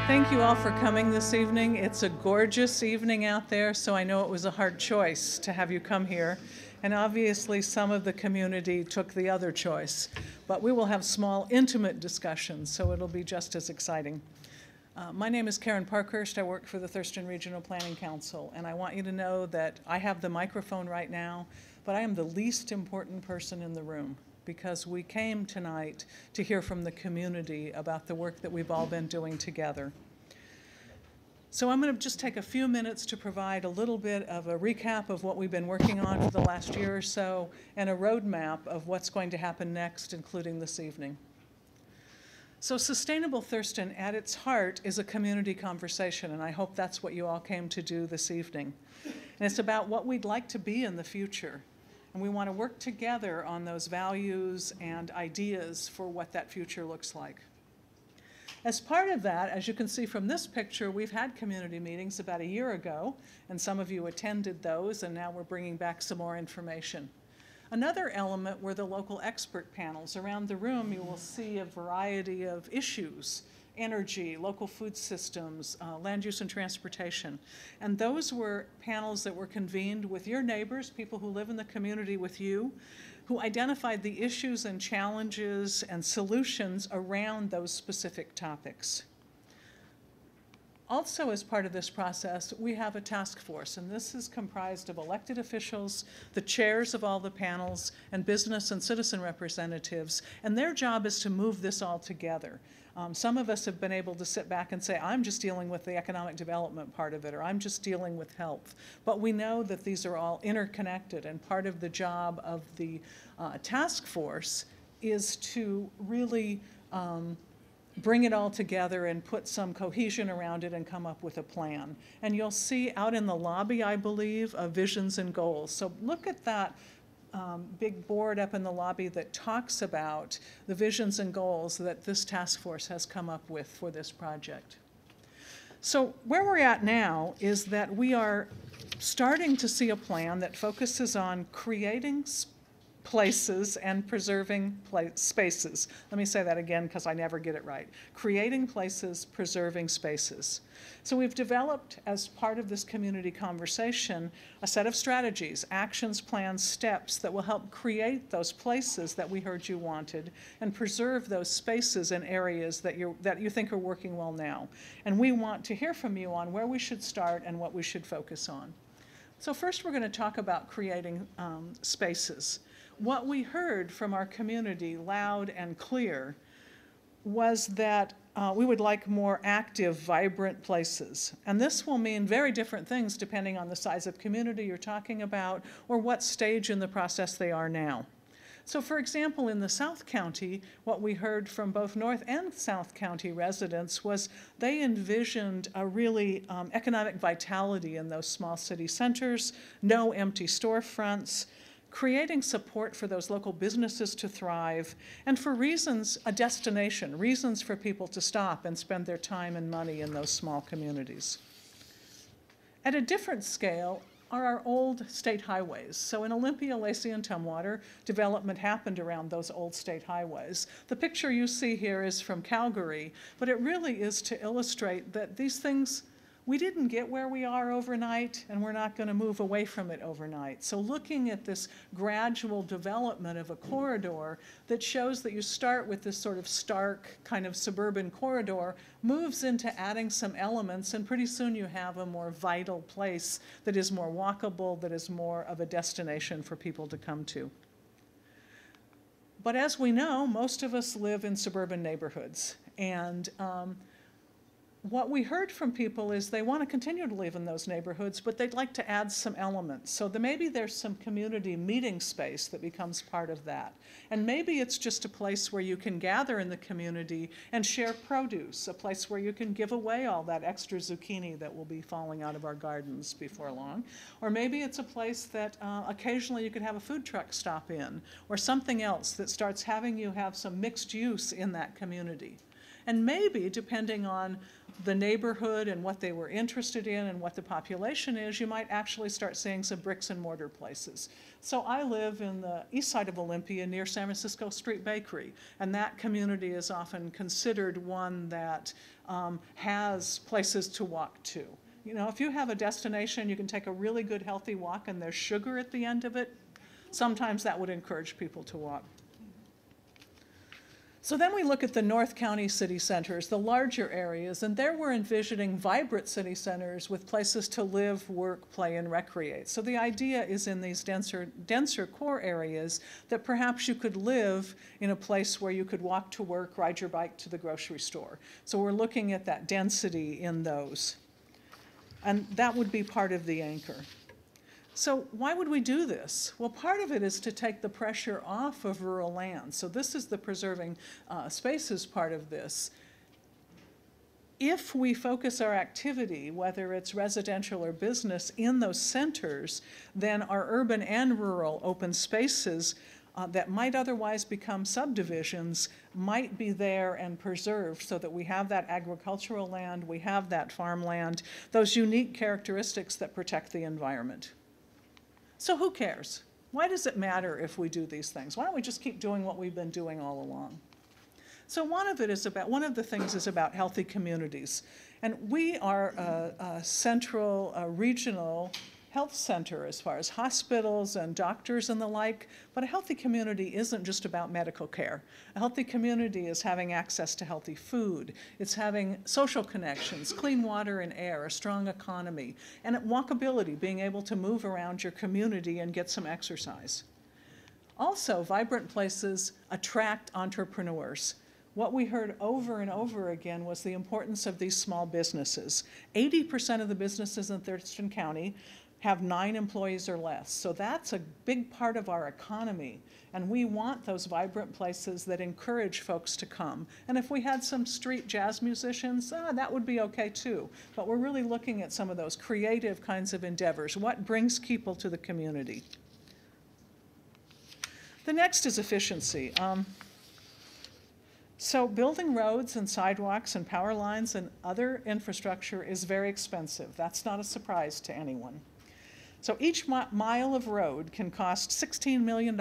Thank you all for coming this evening. It's a gorgeous evening out there, so I know it was a hard choice to have you come here. And obviously some of the community took the other choice. But we will have small, intimate discussions, so it'll be just as exciting. My name is Karen Parkhurst. I work for the Thurston Regional Planning Council, and I want you to know that I have the microphone right now, but I am the least important person in the room, because we came tonight to hear from the community about the work that we've all been doing together. So I'm going to just take a few minutes to provide a little bit of a recap of what we've been working on for the last year or so, and a roadmap of what's going to happen next, including this evening. So Sustainable Thurston, at its heart, is a community conversation, and I hope that's what you all came to do this evening. And it's about what we'd like to be in the future. And we want to work together on those values and ideas for what that future looks like. As part of that, as you can see from this picture, we've had community meetings about a year ago, and some of you attended those, and now we're bringing back some more information. Another element were the local expert panels. Around the room, you will see a variety of issues: energy, local food systems, land use and transportation. And those were panels that were convened with your neighbors, people who live in the community with you, who identified the issues and challenges and solutions around those specific topics. Also, as part of this process, we have a task force, and this is comprised of elected officials, the chairs of all the panels, and business and citizen representatives, and their job is to move this all together. Some of us have been able to sit back and say, I'm just dealing with the economic development part of it, or I'm just dealing with health. But we know that these are all interconnected, and part of the job of the task force is to really bring it all together and put some cohesion around it and come up with a plan. And you'll see out in the lobby, I believe, visions and goals. So look at that big board up in the lobby that talks about the visions and goals that this task force has come up with for this project. So where we're at now is that we are starting to see a plan that focuses on creating places and preserving spaces. Let me say that again because I never get it right. Creating places, preserving spaces. So we've developed, as part of this community conversation, a set of strategies, actions, plans, steps that will help create those places that we heard you wanted and preserve those spaces and areas that you think are working well now. And we want to hear from you on where we should start and what we should focus on. So first we're going to talk about creating spaces. What we heard from our community loud and clear was that we would like more active, vibrant places. And this will mean very different things depending on the size of community you're talking about or what stage in the process they are now. So for example, in the South County, what we heard from both North and South County residents was they envisioned a really economic vitality in those small city centers, no empty storefronts, creating support for those local businesses to thrive, and for reasons, a destination, reasons for people to stop and spend their time and money in those small communities. At a different scale are our old state highways. So in Olympia, Lacey, and Tumwater, development happened around those old state highways. The picture you see here is from Calgary, but it really is to illustrate that these things, we didn't get where we are overnight, and we're not going to move away from it overnight. So looking at this gradual development of a corridor that shows that you start with this sort of stark kind of suburban corridor, moves into adding some elements, and pretty soon you have a more vital place that is more walkable, that is more of a destination for people to come to. But as we know, most of us live in suburban neighborhoods, and what we heard from people is they want to continue to live in those neighborhoods, but they'd like to add some elements. So maybe there's some community meeting space that becomes part of that. And maybe it's just a place where you can gather in the community and share produce, a place where you can give away all that extra zucchini that will be falling out of our gardens before long. Or maybe it's a place that occasionally you could have a food truck stop in, or something else that starts having you have some mixed use in that community. And maybe, depending on the neighborhood and what they were interested in and what the population is, you might actually start seeing some bricks and mortar places. So I live in the east side of Olympia near San Francisco Street Bakery, and that community is often considered one that has places to walk to. You know, if you have a destination, you can take a really good healthy walk and there's sugar at the end of it, sometimes that would encourage people to walk. So then we look at the North County city centers, the larger areas, and there we're envisioning vibrant city centers with places to live, work, play, and recreate. So the idea is in these denser core areas that perhaps you could live in a place where you could walk to work, ride your bike to the grocery store. So we're looking at that density in those. And that would be part of the anchor. So why would we do this? Well, part of it is to take the pressure off of rural land. So this is the preserving spaces part of this. If we focus our activity, whether it's residential or business, in those centers, then our urban and rural open spaces that might otherwise become subdivisions might be there and preserved so that we have that agricultural land, we have that farmland, those unique characteristics that protect the environment. So who cares? Why does it matter if we do these things? Why don't we just keep doing what we've been doing all along? So one of the things is about healthy communities. And we are a central, regional health center as far as hospitals and doctors and the like, but a healthy community isn't just about medical care. A healthy community is having access to healthy food. It's having social connections, clean water and air, a strong economy, and walkability, being able to move around your community and get some exercise. Also, vibrant places attract entrepreneurs. What we heard over and over again was the importance of these small businesses. 80% of the businesses in Thurston County have 9 employees or less. So that's a big part of our economy. And we want those vibrant places that encourage folks to come. And if we had some street jazz musicians, that would be okay too. But we're really looking at some of those creative kinds of endeavors. What brings people to the community? The next is efficiency. So building roads and sidewalks and power lines and other infrastructure is very expensive. That's not a surprise to anyone. So each mile of road can cost $16 million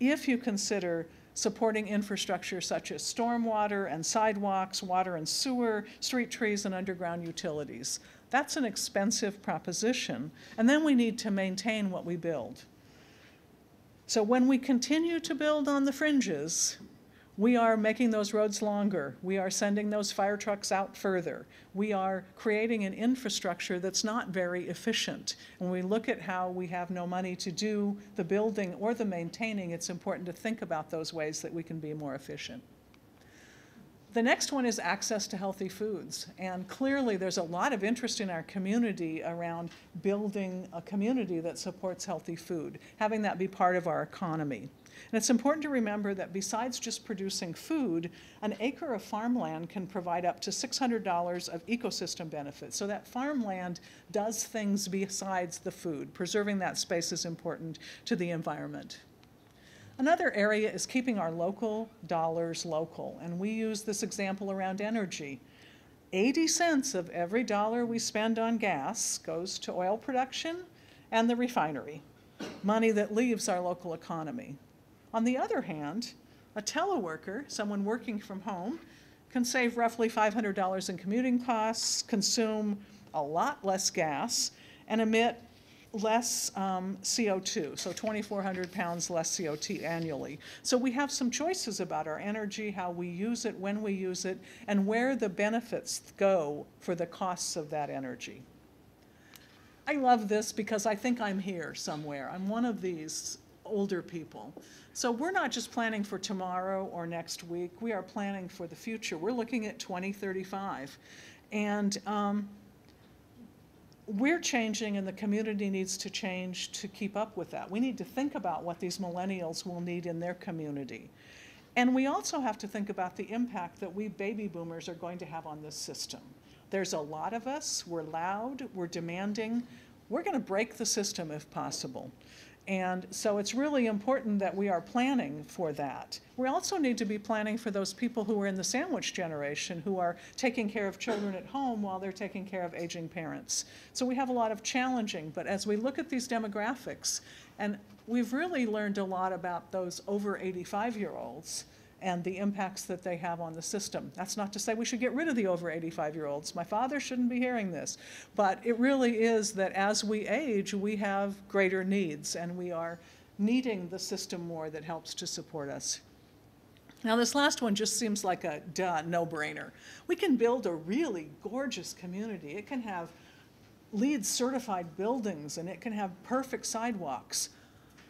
if you consider supporting infrastructure such as stormwater and sidewalks, water and sewer, street trees, and underground utilities. That's an expensive proposition. And then we need to maintain what we build. So when we continue to build on the fringes, we are making those roads longer. We are sending those fire trucks out further. We are creating an infrastructure that's not very efficient. When we look at how we have no money to do the building or the maintaining, it's important to think about those ways that we can be more efficient. The next one is access to healthy foods. And clearly there's a lot of interest in our community around building a community that supports healthy food, having that be part of our economy. And it's important to remember that besides just producing food, an acre of farmland can provide up to $600 of ecosystem benefits. So that farmland does things besides the food. Preserving that space is important to the environment. Another area is keeping our local dollars local. And we use this example around energy. 80 cents of every dollar we spend on gas goes to oil production and the refinery, money that leaves our local economy. On the other hand, a teleworker, someone working from home, can save roughly $500 in commuting costs, consume a lot less gas, and emit less CO2, so 2,400 pounds less CO2 annually. So we have some choices about our energy, how we use it, when we use it, and where the benefits go for the costs of that energy. I love this because I think I'm here somewhere. I'm one of these older people. So we're not just planning for tomorrow or next week, we are planning for the future. We're looking at 2035. And we're changing and the community needs to change to keep up with that. We need to think about what these millennials will need in their community. And we also have to think about the impact that we baby boomers are going to have on this system. There's a lot of us, we're loud, we're demanding, we're going to break the system if possible. And so it's really important that we are planning for that. We also need to be planning for those people who are in the sandwich generation, who are taking care of children at home while they're taking care of aging parents. So we have a lot of challenging, but as we look at these demographics, and we've really learned a lot about those over 85-year-olds and the impacts that they have on the system. That's not to say we should get rid of the over 85-year-olds. My father shouldn't be hearing this. But it really is that as we age, we have greater needs, and we are needing the system more that helps to support us. Now, this last one just seems like a no-brainer. We can build a really gorgeous community. It can have LEED certified buildings, and it can have perfect sidewalks.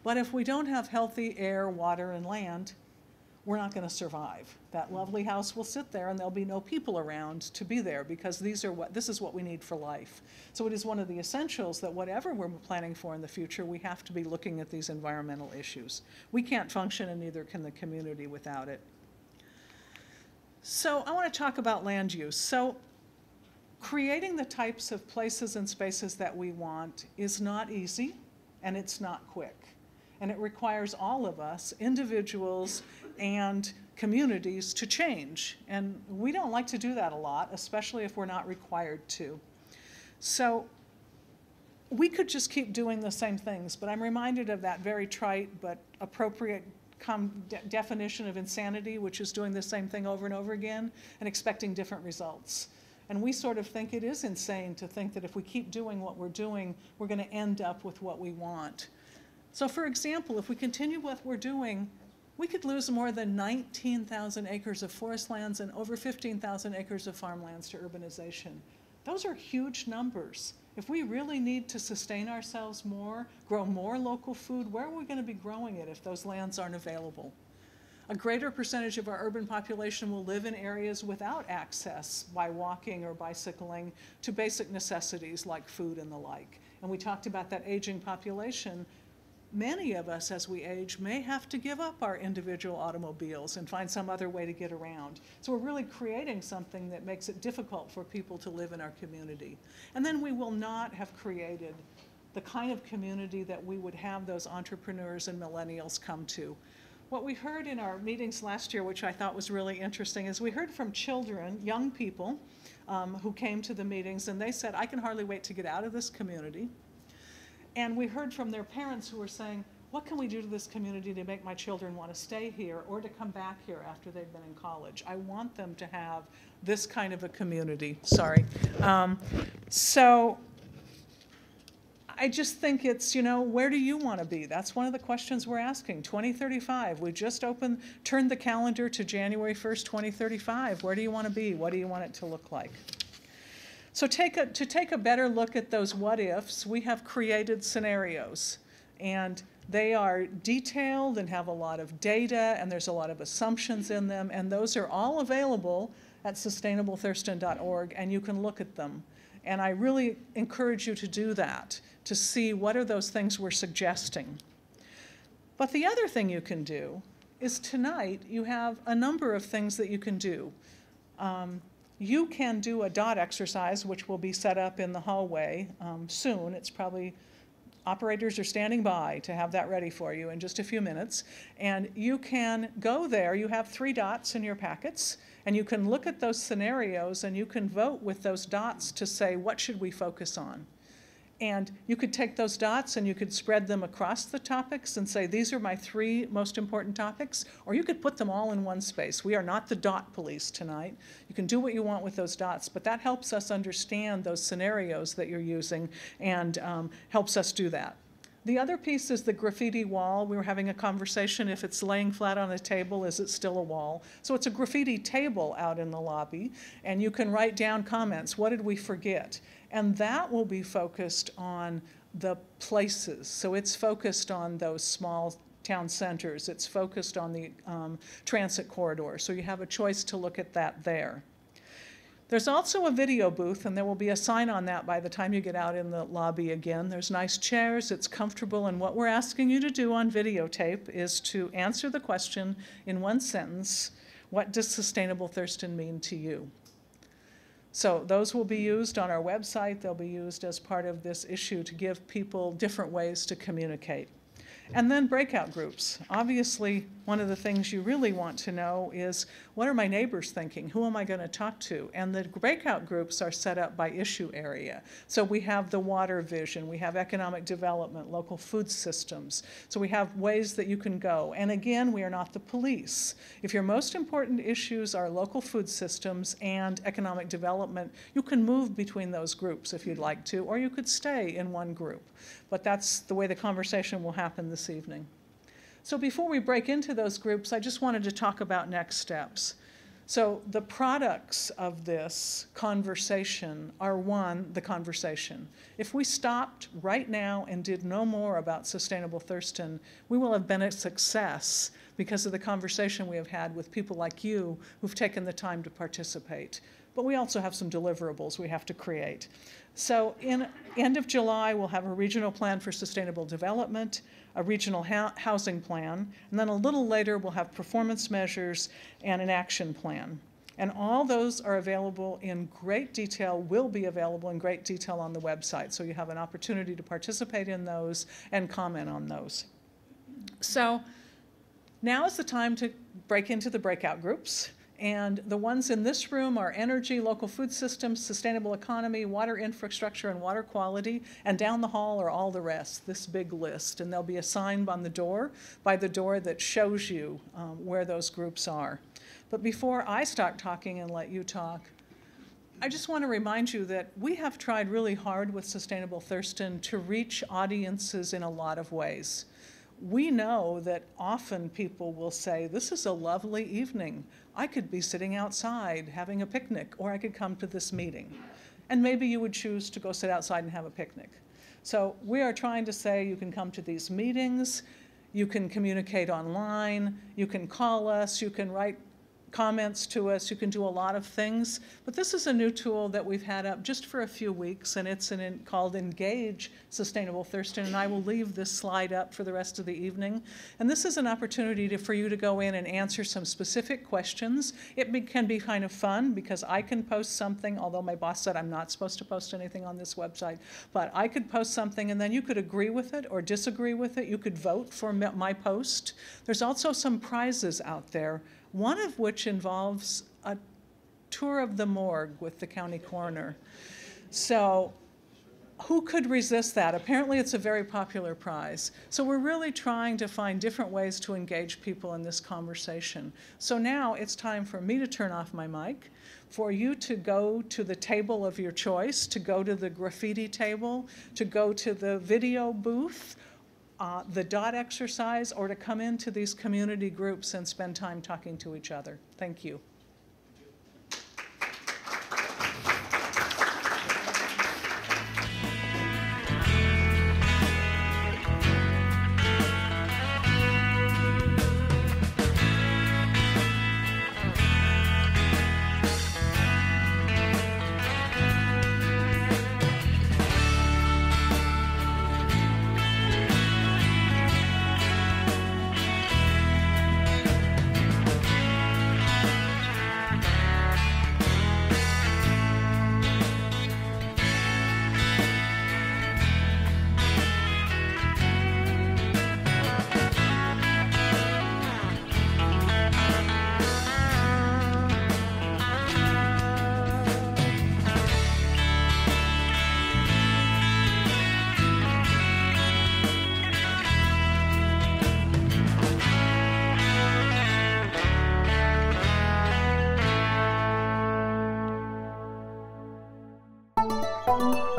But if we don't have healthy air, water, and land, we're not going to survive. That lovely house will sit there and there'll be no people around to be there, because this is what we need for life. So it is one of the essentials that whatever we're planning for in the future, we have to be looking at these environmental issues. We can't function, and neither can the community, without it. So I want to talk about land use. So creating the types of places and spaces that we want is not easy, and it's not quick. And it requires all of us, individuals and communities, to change. And we don't like to do that a lot, especially if we're not required to. So we could just keep doing the same things, but I'm reminded of that very trite but appropriate definition of insanity, which is doing the same thing over and over again and expecting different results. And we sort of think it is insane to think that if we keep doing what we're doing, we're going to end up with what we want. So for example, if we continue what we're doing, we could lose more than 19,000 acres of forest lands and over 15,000 acres of farmlands to urbanization. Those are huge numbers. If we really need to sustain ourselves more, grow more local food, where are we going to be growing it if those lands aren't available? A greater percentage of our urban population will live in areas without access by walking or bicycling to basic necessities like food and the like. And we talked about that aging population. Many of us, as we age, may have to give up our individual automobiles and find some other way to get around. So we're really creating something that makes it difficult for people to live in our community. And then we will not have created the kind of community that we would have those entrepreneurs and millennials come to. What we heard in our meetings last year, which I thought was really interesting, is we heard from children, young people, who came to the meetings, and they said, I can hardly wait to get out of this community. And we heard from their parents who were saying, what can we do to this community to make my children want to stay here or to come back here after they've been in college? I want them to have this kind of a community. Sorry. So I just think it's, where do you want to be? That's one of the questions we're asking. 2035, we just turned the calendar to January 1st, 2035. Where do you want to be? What do you want it to look like? So to take a better look at those what ifs, we have created scenarios, and they are detailed and have a lot of data, and there's a lot of assumptions in them, and those are all available at sustainablethurston.org, and you can look at them. And I really encourage you to do that, to see what are those things we're suggesting. But the other thing you can do is tonight you have a number of things that you can do. You can do a dot exercise, which will be set up in the hallway soon. It's probably, operators are standing by to have that ready for you in just a few minutes. And you can go there. You have 3 dots in your packets, and you can look at those scenarios, and you can vote with those dots to say, what should we focus on? And you could take those dots and you could spread them across the topics and say, these are my 3 most important topics, or you could put them all in one space. We are not the dot police tonight. You can do what you want with those dots, but that helps us understand those scenarios that you're using and helps us do that. The other piece is the graffiti wall. We were having a conversation, if it's laying flat on a table, is it still a wall? So it's a graffiti table out in the lobby, and you can write down comments. What did we forget? And that will be focused on the places. So it's focused on those small town centers. It's focused on the transit corridor. So you have a choice to look at that there. There's also a video booth, and there will be a sign on that by the time you get out in the lobby again. There's nice chairs, it's comfortable, and what we're asking you to do on videotape is to answer the question in one sentence, what does Sustainable Thurston mean to you? So those will be used on our website. They'll be used as part of this issue to give people different ways to communicate. And then breakout groups. Obviously, one of the things you really want to know is, what are my neighbors thinking? Who am I going to talk to? And the breakout groups are set up by issue area. So we have the water vision, we have economic development, local food systems. So we have ways that you can go. And again, we are not the police. If your most important issues are local food systems and economic development, you can move between those groups if you'd like to, or you could stay in one group. But that's the way the conversation will happen this evening. So before we break into those groups, I just wanted to talk about next steps. So the products of this conversation are, one, the conversation. If we stopped right now and did no more about Sustainable Thurston, we will have been a success because of the conversation we have had with people like you who've taken the time to participate. But we also have some deliverables we have to create. So in end of July, we'll have a regional plan for sustainable development, a regional housing plan, and then a little later we'll have performance measures and an action plan. And all those are available in great detail, will be available in great detail on the website. So you have an opportunity to participate in those and comment on those. So now is the time to break into the breakout groups. And the ones in this room are energy, local food systems, sustainable economy, water infrastructure, and water quality. And down the hall are all the rest, this big list. And there'll be a sign on the door, by the door, that shows you where those groups are. But before I start talking and let you talk, I just want to remind you that we have tried really hard with Sustainable Thurston to reach audiences in a lot of ways. We know that often people will say, this is a lovely evening. I could be sitting outside having a picnic, or I could come to this meeting. And maybe you would choose to go sit outside and have a picnic. So we are trying to say you can come to these meetings, you can communicate online, you can call us, you can write comments to us, you can do a lot of things. But this is a new tool that we've had up just for a few weeks, and it's called Engage Sustainable Thurston, and I will leave this slide up for the rest of the evening. And this is an opportunity for you to go in and answer some specific questions. It can be kind of fun because I can post something, although my boss said I'm not supposed to post anything on this website, but I could post something and then you could agree with it or disagree with it. You could vote for my post. There's also some prizes out there, one of which involves a tour of the morgue with the county coroner. So who could resist that? Apparently it's a very popular prize. So we're really trying to find different ways to engage people in this conversation. So now it's time for me to turn off my mic, for you to go to the table of your choice, to go to the graffiti table, to go to the video booth, the dot exercise, or to come into these community groups and spend time talking to each other. Thank you.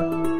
Thank you.